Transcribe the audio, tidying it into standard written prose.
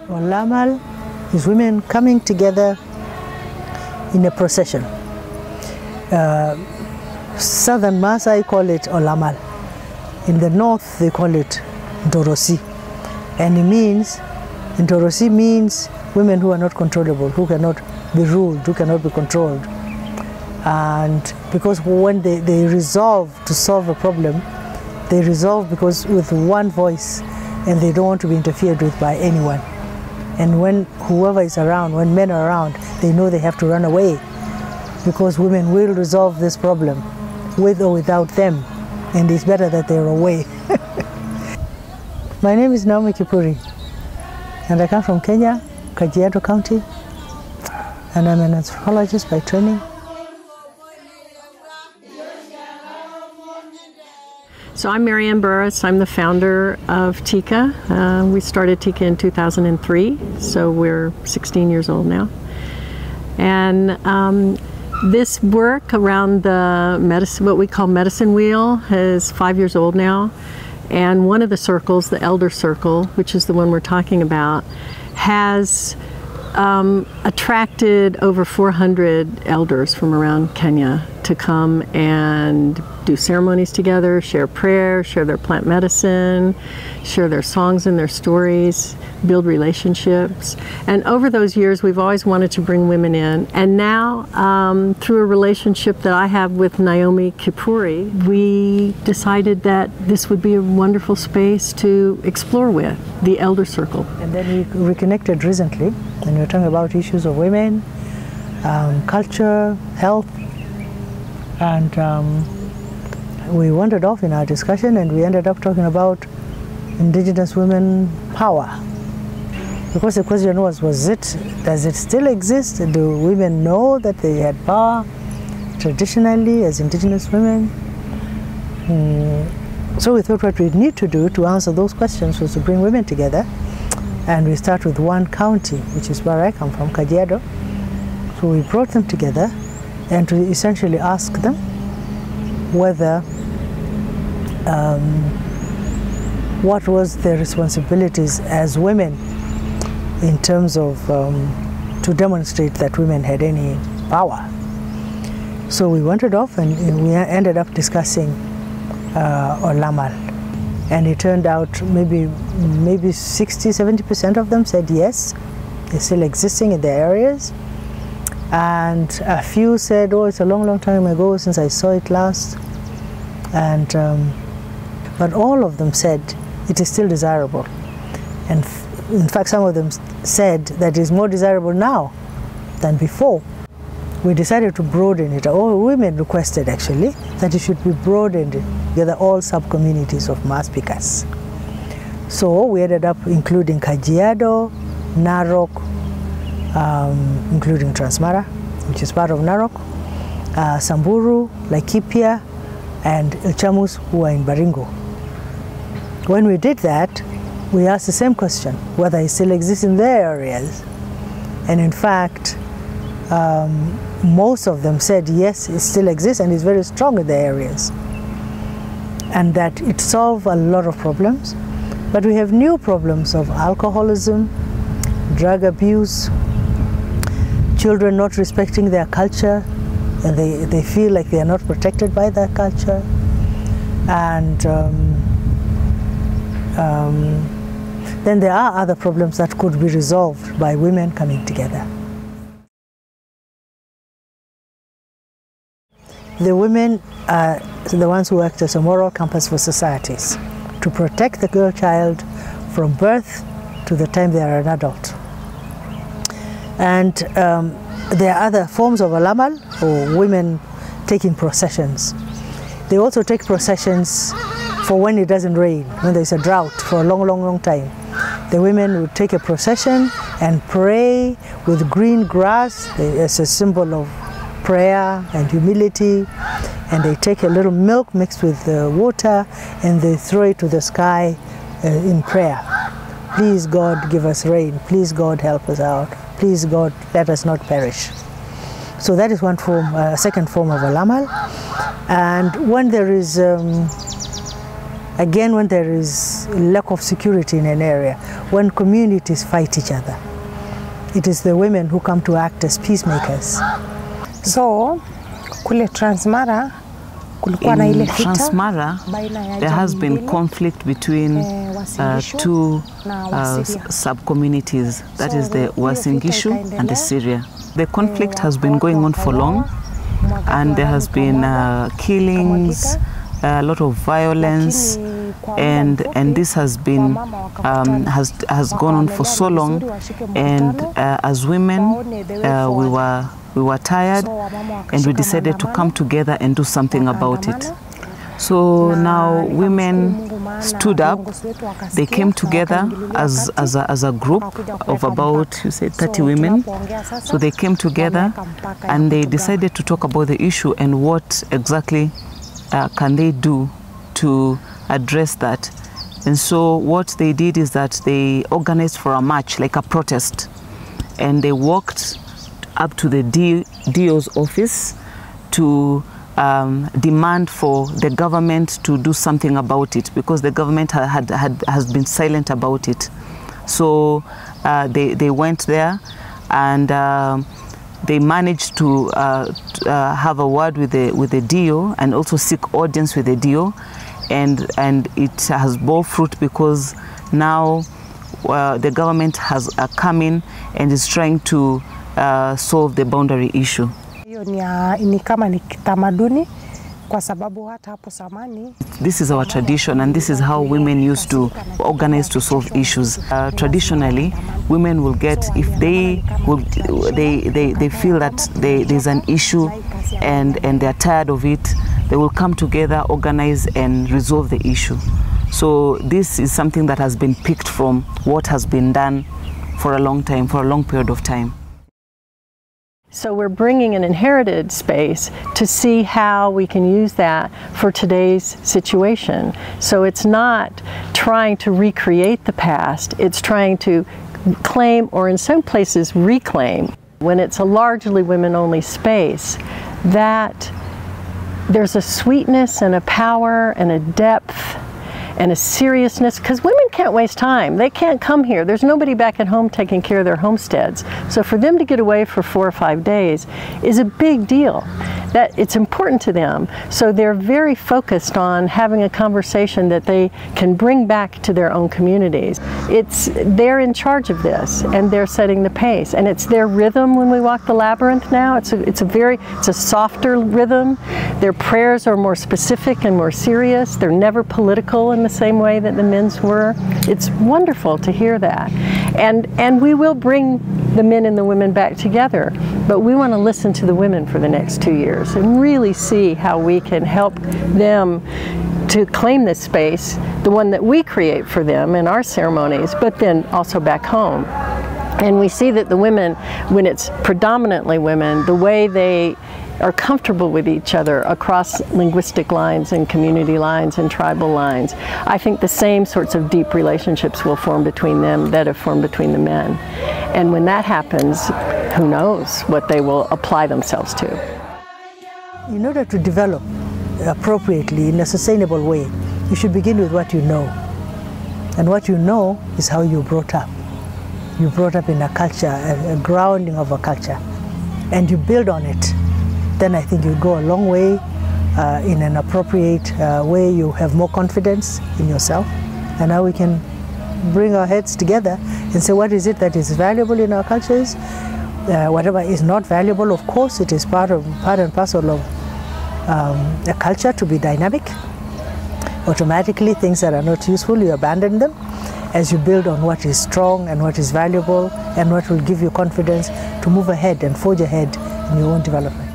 Olamal is women coming together in a procession. Southern Maasai call it Olamal. In the north they call it Ndorosi. And it means, Ndorosi means women who are not controllable, who cannot be ruled, who cannot be controlled. And because when they resolve to solve a problem, they resolve because with one voice, and they don't want to be interfered with by anyone. And when whoever is around, when men are around, they know they have to run away, because women will resolve this problem with or without them, and it's better that they're away. My name is Naomi Kipuri, and I come from Kenya, Kajiado County, and I'm an anthropologist by training. So I'm Marianne Burris. I'm the founder of TICAH. We started TICAH in 2003, so we're 16 years old now. And this work around the medicine, what we call medicine wheel, is 5 years old now. And one of the circles, the elder circle, which is the one we're talking about, has attracted over 400 elders from around Kenya to come and do ceremonies together, share prayer, share their plant medicine, share their songs and their stories, build relationships. And over those years, we've always wanted to bring women in. And now, through a relationship that I have with Naomi Kipuri, we decided that this would be a wonderful space to explore with, the Elder Circle. And then we reconnected recently, and we were talking about issues of women, culture, health, and we wandered off in our discussion, and we ended up talking about Indigenous women power. Because the question was does it still exist? Do women know that they had power traditionally as Indigenous women? So we thought what we need to do to answer those questions was to bring women together. And we start with one county, which is where I come from, Kajiado. So we brought them together and to essentially ask them whether what was their responsibilities as women in terms of to demonstrate that women had any power. So we wandered off, and we ended up discussing Olamal, and it turned out maybe 60–70% of them said yes, they're still existing in their areas, and a few said, oh, it's a long time ago since I saw it last. And but all of them said it is still desirable, and in fact some of them said that it is more desirable now than before. We decided to broaden it. All women requested actually that it should be broadened together, all sub-communities of Maas speakers. So we ended up including Kajiado, Narok, including Transmara, which is part of Narok, Samburu, Laikipia, and Ilchamus, who are in Baringo. When we did that, we asked the same question, whether it still exists in their areas. And in fact, most of them said yes, it still exists and is very strong in their areas. And that it solved a lot of problems. But we have new problems of alcoholism, drug abuse, children not respecting their culture, and they feel like they are not protected by their culture. And then there are other problems that could be resolved by women coming together. The women are the ones who act as a moral compass for societies to protect the girl child from birth to the time they are an adult. And there are other forms of Olamal, or women taking processions. They also take processions for when it doesn't rain, when there's a drought for a long time. The women would take a procession and pray with green grass as a symbol of prayer and humility, and they take a little milk mixed with water and they throw it to the sky in prayer. Please God, give us rain. Please God, help us out. Please God, let us not perish. So that is one form, second form of Olamal. And when there is, again, when there is lack of security in an area, when communities fight each other. It is the women who come to act as peacemakers. So, kule Transmara, in Transmara, there has been conflict between two sub-communities, that is the Wasingishu and the Syria. The conflict has been going on for long, and there has been killings, a lot of violence, and this has been has gone on for so long. And as women, we were tired, and we decided to come together and do something about it. So now women stood up. They came together as a group of about, you say, 30 women. So they came together and they decided to talk about the issue and what exactly can they do to address that. And so what they did is that they organized for a march, like a protest, and they walked up to the DO's office to demand for the government to do something about it, because the government has been silent about it. So they went there, and they managed to have a word with the DO and also seek audience with the DO, and it has bore fruit, because now the government has come in and is trying to solve the boundary issue. This is our tradition, and this is how women used to organize to solve issues. Traditionally, women will get, if they feel that there's an issue and they're tired of it, they will come together, organize, and resolve the issue. So this is something that has been picked from what has been done for a long time, for a long period of time. So we're bringing an inherited space to see how we can use that for today's situation. So it's not trying to recreate the past, it's trying to claim, or in some places reclaim. When it's a largely women-only space, that there's a sweetness and a power and a depth and a seriousness, because women can't waste time. They can't come here. There's nobody back at home taking care of their homesteads. So for them to get away for 4 or 5 days is a big deal. That it's important to them. So they're very focused on having a conversation that they can bring back to their own communities. They're in charge of this, and they're setting the pace. And it's their rhythm when we walk the labyrinth now. It's a softer rhythm. Their prayers are more specific and more serious. They're never political in the same way that the men's were. It's wonderful to hear that. And we will bring the men and the women back together, but we want to listen to the women for the next 2 years and really see how we can help them to claim this space, the one that we create for them in our ceremonies, but then also back home. And we see that the women, when it's predominantly women, the way they are comfortable with each other across linguistic lines and community lines and tribal lines, I think the same sorts of deep relationships will form between them that have formed between the men. And when that happens, who knows what they will apply themselves to. In order to develop appropriately in a sustainable way, you should begin with what you know. And what you know is how you're brought up. You're brought up in a culture, a grounding of a culture, and you build on it. Then I think you go a long way in an appropriate way. You have more confidence in yourself, and now we can bring our heads together and say, what is it that is valuable in our cultures? Whatever is not valuable, of course, it is part and parcel of a culture to be dynamic. Automatically, things that are not useful, you abandon them as you build on what is strong and what is valuable and what will give you confidence to move ahead and forge ahead in your own development.